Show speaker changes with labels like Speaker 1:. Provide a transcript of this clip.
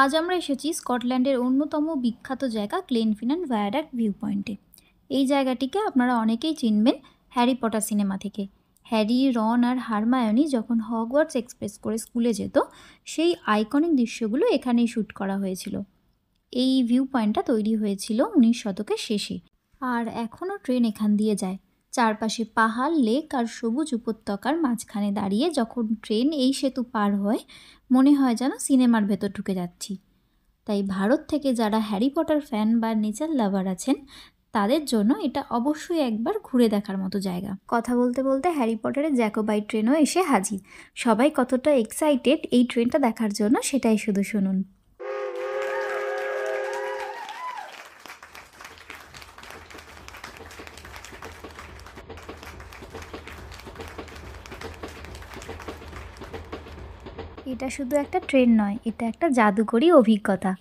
Speaker 1: আজ আমরা এসেছি স্কটল্যান্ডের অন্যতম বিখ্যাত জায়গা গ্লেনফিনান ভায়াডাক্ট ভিউ পয়েন্টে। এই জায়গাটিকে আপনারা অনেকেই চিনবেন হ্যারি পটার সিনেমা থেকে। হ্যারি, রন আর হারমায়োনি যখন হগওয়ার্টস এক্সপ্রেস করে স্কুলে যেত, সেই আইকনিক দৃশ্যগুলো এখানেই শ্যুট করা হয়েছিল। এই ভিউ পয়েন্টটা তৈরি হয়েছিল 19 শতকের শেষে, আর এখনও ট্রেন এখান দিয়ে যায়। চারপাশে পাহাড়, লেক আর সবুজ উপত্যকার মাঝখানে দাঁড়িয়ে যখন ট্রেন এই সেতু পার হয়, মনে হয় যেন সিনেমার ভেতর ঢুকে যাচ্ছি। তাই ভারত থেকে যারা হ্যারি পটার ফ্যান বা নেচার লাভার আছেন, তাদের জন্য এটা অবশ্যই একবার ঘুরে দেখার মতো জায়গা। কথা বলতে বলতে হ্যারি পটারের জ্যাকোবাইট ট্রেনও এসে হাজির। সবাই কতটা এক্সাইটেড এই ট্রেনটা দেখার জন্য, সেটাই শুধু শুনুন। এটা শুধু একটা ট্রেন নয়, এটা একটা জাদুকরী অভিজ্ঞতা।